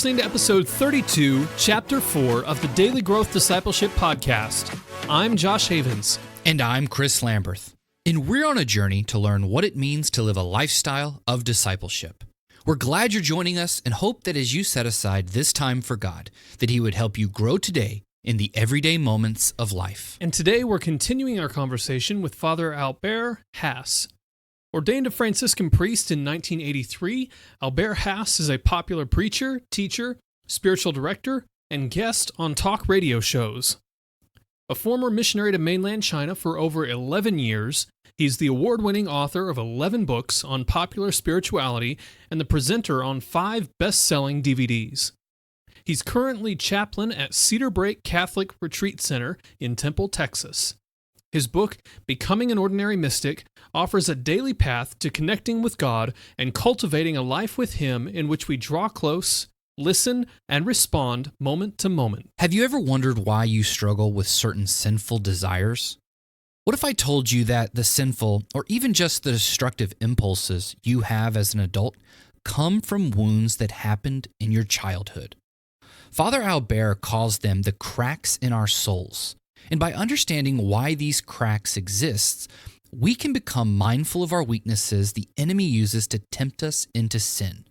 listening to episode 32, chapter 4 of the Daily Growth Discipleship Podcast. I'm Josh Havens. And I'm Chris Lamberth. And we're on a journey to learn what it means to live a lifestyle of discipleship. We're glad you're joining us and hope that as you set aside this time for God, that He would help you grow today in the everyday moments of life. And today we're continuing our conversation with Father Albert Haase. Ordained a Franciscan priest in 1983, Albert Haase is a popular preacher, teacher, spiritual director, and guest on talk radio shows. A former missionary to mainland China for over 11 years, he's the award-winning author of 11 books on popular spirituality and the presenter on 5 best-selling DVDs. He's currently chaplain at Cedar Break Catholic Retreat Center in Temple, Texas. His book, Becoming an Ordinary Mystic, offers a daily path to connecting with God and cultivating a life with Him in which we draw close, listen, and respond moment to moment. Have you ever wondered why you struggle with certain sinful desires? What if I told you that the sinful, or even just the destructive impulses you have as an adult come from wounds that happened in your childhood? Father Albert calls them the cracks in our souls. And by understanding why these cracks exist, we can become mindful of our weaknesses the enemy uses to tempt us into sin.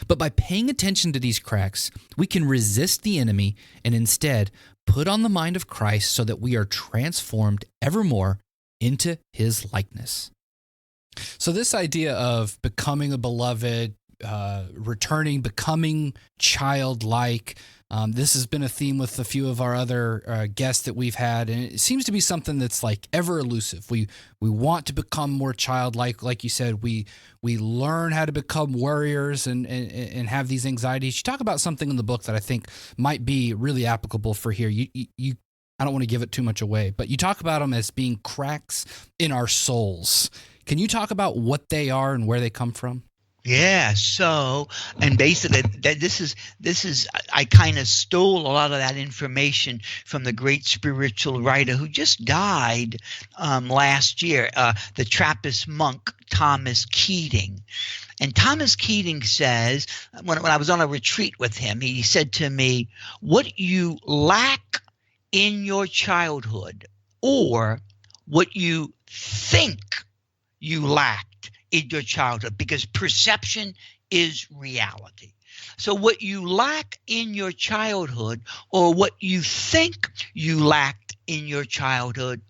But by paying attention to these cracks, we can resist the enemy and instead put on the mind of Christ so that we are transformed evermore into His likeness. So this idea of becoming a beloved, returning, becoming childlike, this has been a theme with a few of our other guests that we've had, and it seems to be something that's like ever elusive. We want to become more childlike, like you said. We learn how to become warriors and have these anxieties. You talk about something in the book that I think might be really applicable for here. I don't want to give it too much away, but you talk about them as being cracks in our souls. Can you talk about what they are and where they come from? Yeah, so, and basically this is I kind of stole a lot of that information from the great spiritual writer who just died last year, the Trappist monk Thomas Keating. And Thomas Keating says, when I was on a retreat with him, he said to me, what you lack in your childhood, or what you think you lacked in your childhood, because perception is reality. So what you lack in your childhood, or what you think you lacked in your childhood,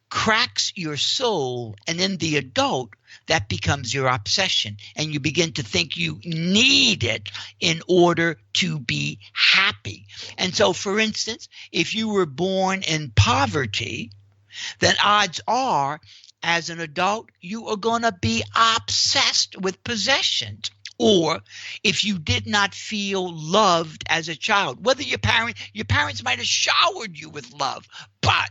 cracks your soul, and in the adult, that becomes your obsession, and you begin to think you need it in order to be happy. And so, for instance, if you were born in poverty, then odds are, as an adult, you are going to be obsessed with possessions. Or if you did not feel loved as a child, whether your parents might have showered you with love, but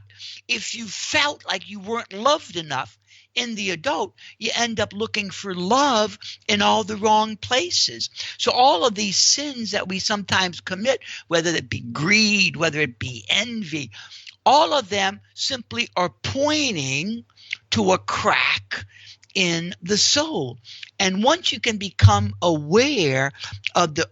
if you felt like you weren't loved enough in the adult, you end up looking for love in all the wrong places. So all of these sins that we sometimes commit, whether it be greed, whether it be envy, all of them simply are pointing to a crack in the soul. And once you can become aware of the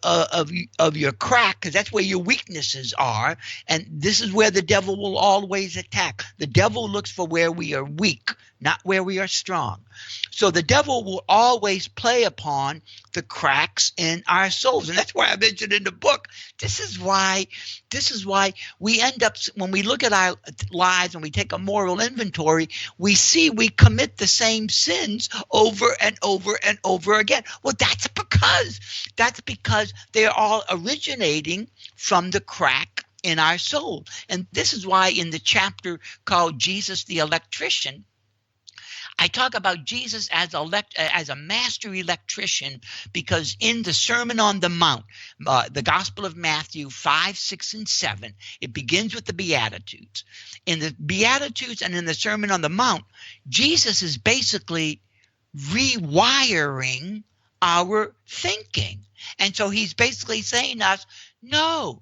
of your crack, because that's where your weaknesses are, and this is where the devil will always attack. The devil looks for where we are weak, not where we are strong. So the devil will always play upon the cracks in our souls. And that's why I mentioned in the book, this is why we end up, when we look at our lives and we take a moral inventory, we see we commit the same sins over and over and over again. Well, that's because they're all originating from the crack in our soul. And this is why in the chapter called Jesus the Electrician, I talk about Jesus as a master electrician, because in the Sermon on the Mount, the Gospel of Matthew 5, 6, and 7, it begins with the Beatitudes. In the Beatitudes and in the Sermon on the Mount, Jesus is basically rewiring our thinking. And so he's basically saying to us, no,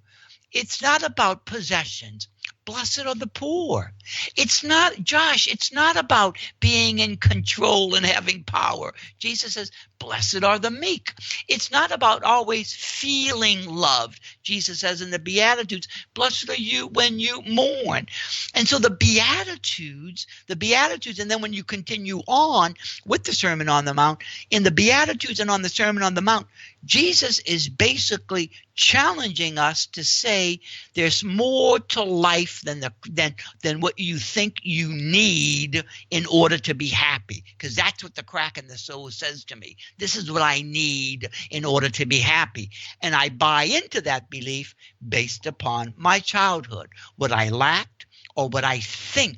it's not about possessions. blessed are the poor. It's not, Josh, it's not about being in control and having power. Jesus says, blessed are the meek. It's not about always feeling loved. Jesus says in the Beatitudes, blessed are you when you mourn. And so the Beatitudes, and then when you continue on with the Sermon on the Mount, in the Beatitudes and on the Sermon on the Mount, Jesus is basically challenging us to say there's more to life than what you think you need in order to be happy, because that's what the crack in the soul says to me. This is what I need in order to be happy. And I buy into that belief based upon my childhood, what I lacked or what I think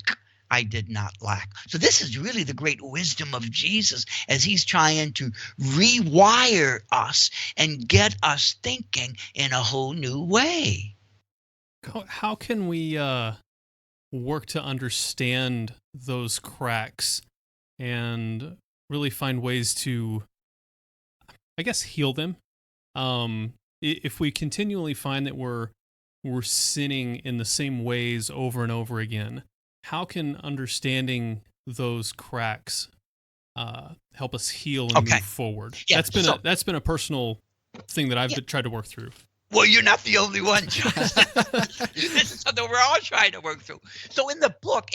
I did not lack. So this is really the great wisdom of Jesus as he's trying to rewire us and get us thinking in a whole new way. How can we work to understand those cracks and really find ways to, I guess, heal them? If we continually find that we're sinning in the same ways over and over again, how can understanding those cracks help us heal and move forward? Yeah, that's been a personal thing that I've tried to work through. Well, you're not the only one, John. This is something we're all trying to work through. So in the book,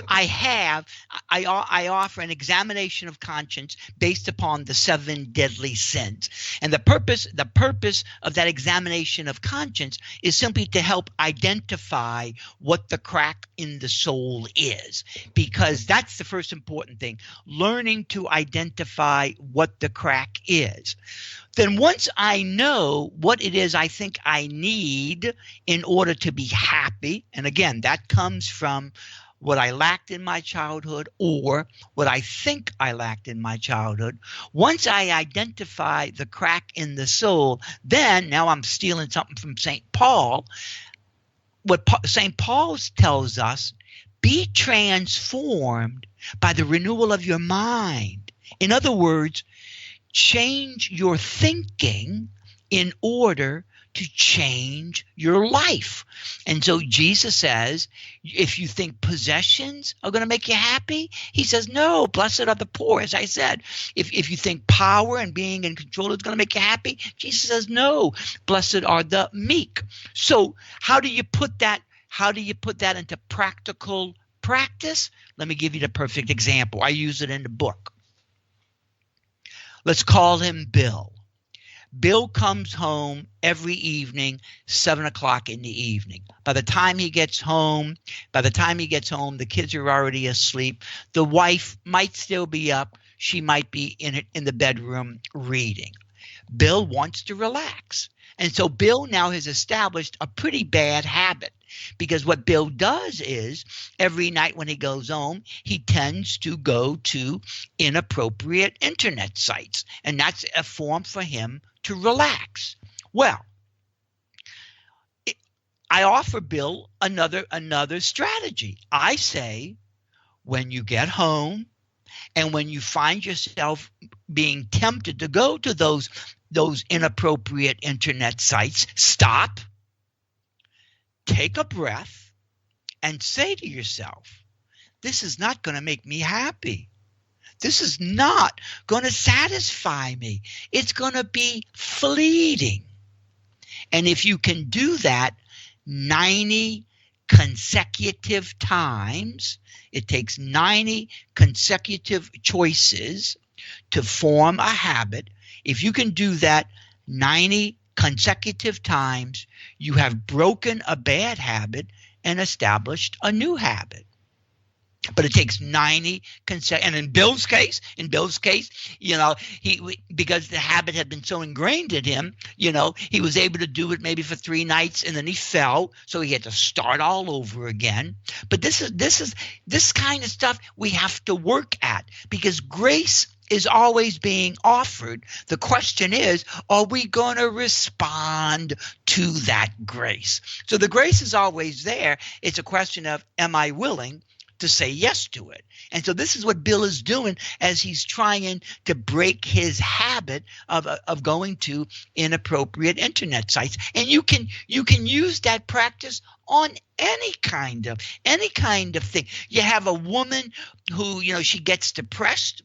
I offer an examination of conscience based upon the 7 deadly sins. And the purpose of that examination of conscience is simply to help identify what the crack in the soul is, because that's the first important thing, learning to identify what the crack is. Then once I know what it is I think I need in order to be happy, and again, that comes from what I lacked in my childhood or what I think I lacked in my childhood. Once I identify the crack in the soul, then now I'm stealing something from St. Paul. What St. Paul tells us, be transformed by the renewal of your mind. In other words, change your thinking in order to change your life. And so Jesus says, if you think possessions are going to make you happy, he says, no, blessed are the poor. As I said, if you think power and being in control is going to make you happy, Jesus says, no, blessed are the meek. So how do you put that into practical practice? Let me give you the perfect example. I use it in the book. Let's call him Bill. Bill comes home every evening, 7 o'clock in the evening. By the time he gets home, the kids are already asleep. The wife might still be up. She might be in the bedroom reading. Bill wants to relax. And so Bill now has established a pretty bad habit, because what Bill does is every night when he goes home, he tends to go to inappropriate internet sites, and that's a form for him to relax. Well, I offer Bill another strategy. I say, when you get home and when you find yourself being tempted to go to those inappropriate internet sites, stop, take a breath, and say to yourself, this is not going to make me happy. This is not going to satisfy me. It's going to be fleeting. And if you can do that 90 consecutive times, it takes 90 consecutive choices to form a habit. If you can do that 90 consecutive times, you have broken a bad habit and established a new habit. But it takes 90 and in Bill's case, because the habit had been so ingrained in him, he was able to do it maybe for 3 nights, and then he fell, so he had to start all over again. But this kind of stuff we have to work at, because grace is always being offered. The question is, are we going to respond to that grace? So the grace is always there. It's a question of, am I willing to say yes to it. And so this is what Bill is doing as he's trying to break his habit of going to inappropriate internet sites. And you can use that practice on any kind of thing. You have a woman who, she gets depressed.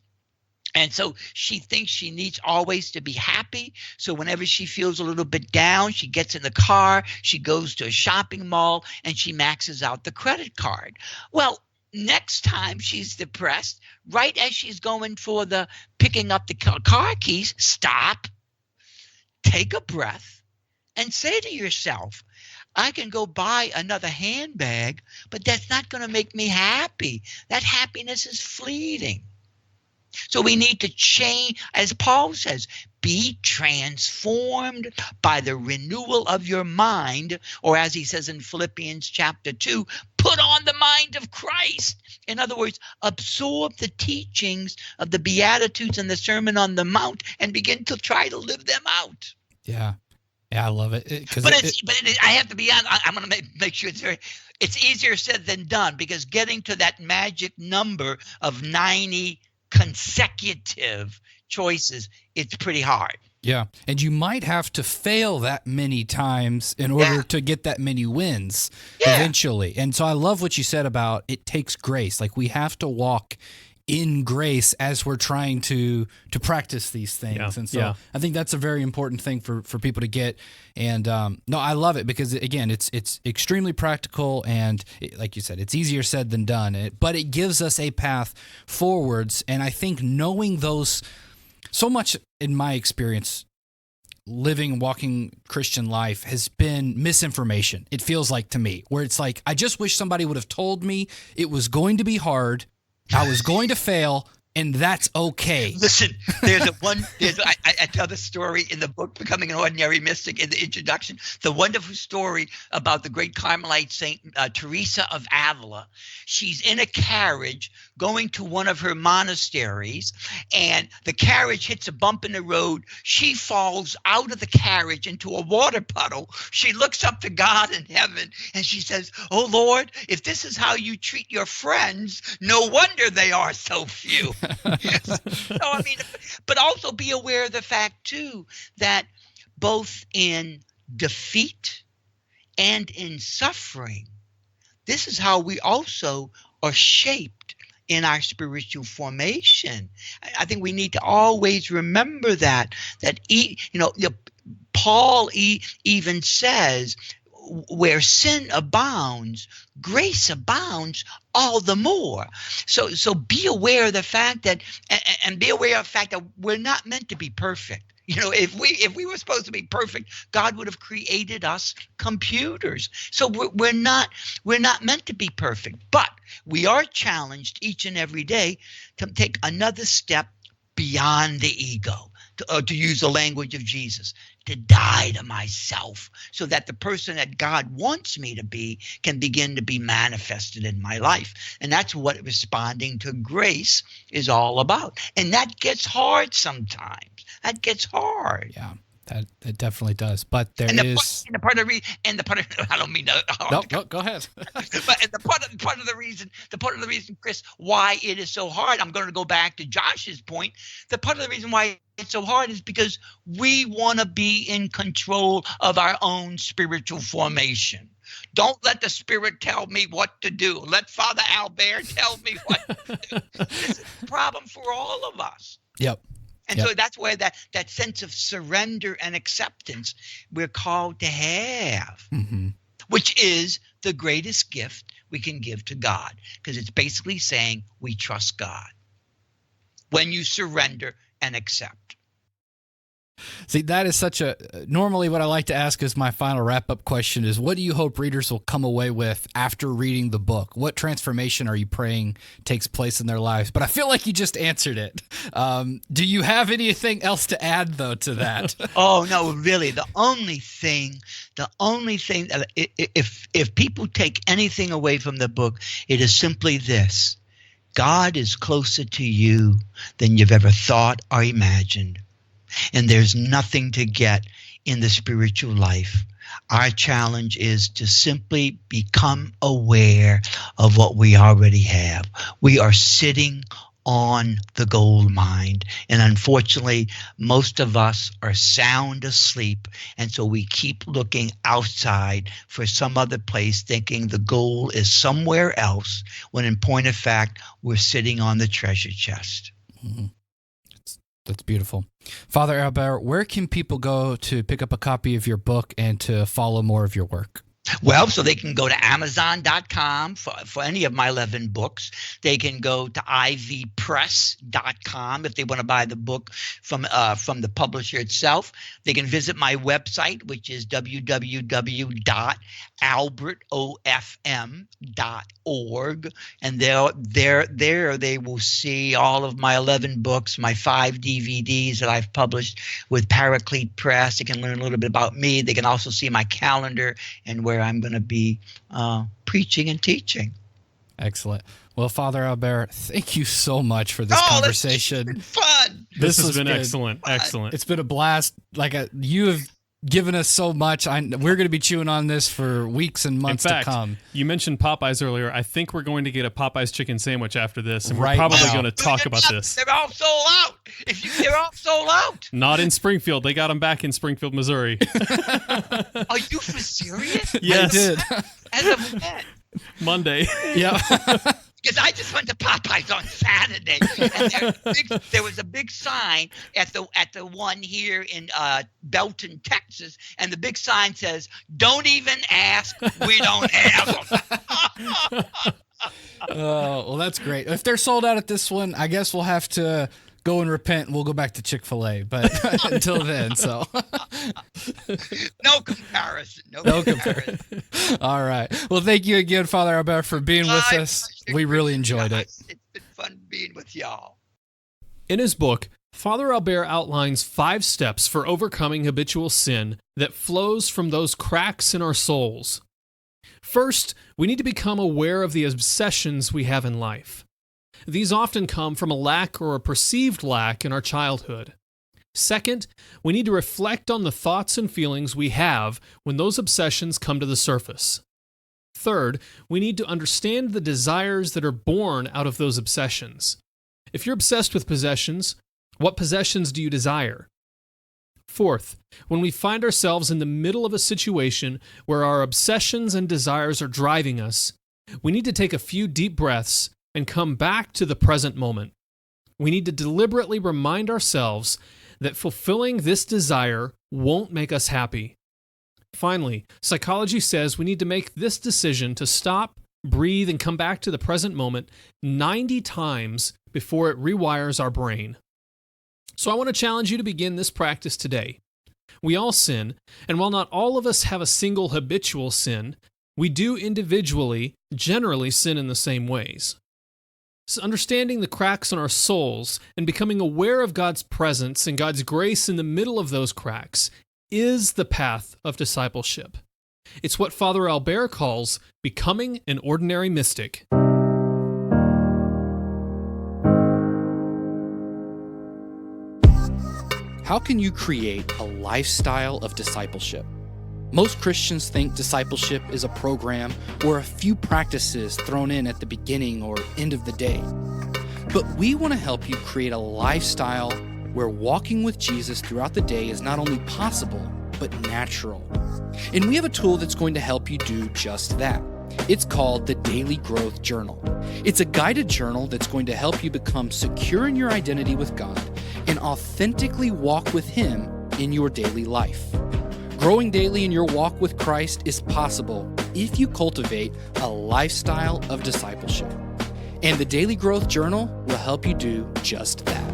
And so she thinks she needs always to be happy. So whenever she feels a little bit down, she gets in the car, she goes to a shopping mall, and she maxes out the credit card. Well, next time she's depressed, right as she's going for the picking up the car keys, stop, take a breath, and say to yourself, I can go buy another handbag, but that's not going to make me happy. That happiness is fleeting. So we need to change, as Paul says, be transformed by the renewal of your mind, or as he says in Philippians chapter 2, put on the mind of Christ. In other words, absorb the teachings of the Beatitudes and the Sermon on the Mount and begin to try to live them out. Yeah. Yeah, I love it. I have to be honest. I'm going to make sure it's easier said than done, because getting to that magic number of 90 consecutive choices, it's pretty hard. Yeah, and you might have to fail that many times in order to get that many wins eventually. And so I love what you said about it takes grace. Like, we have to walk in grace as we're trying to practice these things. Yeah. And so I think that's a very important thing for people to get. And no, I love it because, again, it's extremely practical, and like you said, it's easier said than done. But it gives us a path forwards. And I think knowing those, so much in my experience, living, walking Christian life has been misinformation. It feels like to me, where it's like, I just wish somebody would have told me it was going to be hard, I was going to fail, and that's okay. Listen, I tell the story in the book, Becoming an Ordinary Mystic, in the introduction, the wonderful story about the great Carmelite saint, Teresa of Avila. She's in a carriage going to one of her monasteries, and the carriage hits a bump in the road. She falls out of the carriage into a water puddle. She looks up to God in heaven, and she says, "Oh, Lord, if this is how you treat your friends, no wonder they are so few." Yes. So, but also be aware of the fact, too, that both in defeat and in suffering, this is how we also are shaped in our spiritual formation. I think we need to always remember that Paul even says, where sin abounds, grace abounds all the more. So be aware of the fact that, and be aware of the fact that we're not meant to be perfect. If we were supposed to be perfect, God would have created us computers. So we're not meant to be perfect, but we are challenged each and every day to take another step beyond the ego, to use the language of Jesus, to die to myself so that the person that God wants me to be can begin to be manifested in my life. And that's what responding to grace is all about. And that gets hard sometimes. That gets hard. Yeah, that definitely does. But I don't mean to. No, go ahead. But the part of the reason, Chris, why it is so hard, I'm going to go back to Josh's point. The part of the reason why it's so hard is because we want to be in control of our own spiritual formation. Don't let the Spirit tell me what to do. Let Father Albert tell me what to do. This is a problem for all of us. Yep. And so that's where that sense of surrender and acceptance we're called to have, which is the greatest gift we can give to God, because it's basically saying we trust God when you surrender and accept. See, that is normally what I like to ask as my final wrap-up question is, what do you hope readers will come away with after reading the book? What transformation are you praying takes place in their lives? But I feel like you just answered it. Do you have anything else to add, though, to that? Oh, no, really. The only thing that if people take anything away from the book, it is simply this: God is closer to you than you've ever thought or imagined. And there's nothing to get in the spiritual life Our challenge is to simply become aware of what we already have. We are sitting on the gold mine. And unfortunately, most of us are sound asleep. And so we keep looking outside for some other place, thinking the gold is somewhere else, when in point of fact, we're sitting on the treasure chest. Mm-hmm. That's beautiful. Father Albert, where can people go to pick up a copy of your book and to follow more of your work? Well, so they can go to Amazon.com for any of my 11 books. They can go to ivpress.com if they want to buy the book from the publisher itself. They can visit my website, which is www.albertofm.org, and there they will see all of my 11 books, my 5 DVDs that I've published with Paraclete Press. They can learn a little bit about me. They can also see my calendar and where I'm going to be preaching and teaching. Excellent. Well, Father Albert, thank you so much for this conversation. This has been fun. This has been excellent. Fun. Excellent. It's been a blast. You have given us so much. We're going to be chewing on this for weeks and months to come. You mentioned Popeyes earlier. I think we're going to get a Popeyes chicken sandwich after this, and right we're probably now. going to talk about this. They're all sold out. They're all sold out. Not in Springfield. They got them back in Springfield, Missouri. Are you for serious? Yes. I did. As of when? Monday. Yeah. Because I just went to Popeyes on Saturday, and there was a big sign at the one here in Belton, Texas, and the big sign says, "Don't even ask, we don't have them." Well, that's great. If they're sold out at this one, I guess we'll have to go and repent, and we'll go back to Chick-fil-A. But until then, so No comparison. No comparison. All right. Well, thank you again, Father Albert, for being with us. We really enjoyed it. It's been fun being with y'all. In his book, Father Albert outlines 5 steps for overcoming habitual sin that flows from those cracks in our souls. First, we need to become aware of the obsessions we have in life. These often come from a lack or a perceived lack in our childhood. Second, we need to reflect on the thoughts and feelings we have when those obsessions come to the surface. Third, we need to understand the desires that are born out of those obsessions. If you're obsessed with possessions, what possessions do you desire? Fourth, when we find ourselves in the middle of a situation where our obsessions and desires are driving us, we need to take a few deep breaths and come back to the present moment. We need to deliberately remind ourselves that fulfilling this desire won't make us happy. Finally, psychology says we need to make this decision to stop, breathe, and come back to the present moment 90 times before it rewires our brain. So I want to challenge you to begin this practice today. We all sin, and while not all of us have a single habitual sin, we do individually generally sin in the same ways. So understanding the cracks in our souls and becoming aware of God's presence and God's grace in the middle of those cracks is the path of discipleship. It's what Father Albert calls becoming an ordinary mystic. How can you create a lifestyle of discipleship? Most Christians think discipleship is a program or a few practices thrown in at the beginning or end of the day. But we want to help you create a lifestyle where walking with Jesus throughout the day is not only possible, but natural. And we have a tool that's going to help you do just that. It's called the Daily Growth Journal. It's a guided journal that's going to help you become secure in your identity with God and authentically walk with Him in your daily life. Growing daily in your walk with Christ is possible if you cultivate a lifestyle of discipleship. And the Daily Growth Journal will help you do just that.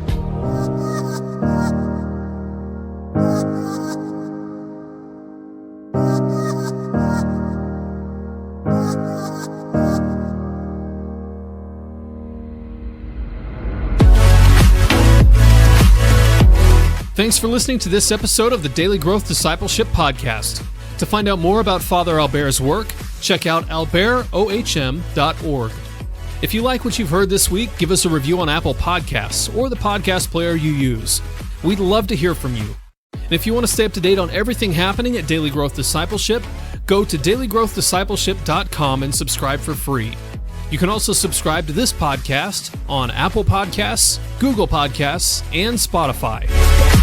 Thanks for listening to this episode of the Daily Growth Discipleship Podcast. To find out more about Father Albert's work, check out albertohm.org. If you like what you've heard this week, give us a review on Apple Podcasts or the podcast player you use. We'd love to hear from you. And if you want to stay up to date on everything happening at Daily Growth Discipleship, go to dailygrowthdiscipleship.com and subscribe for free. You can also subscribe to this podcast on Apple Podcasts, Google Podcasts, and Spotify.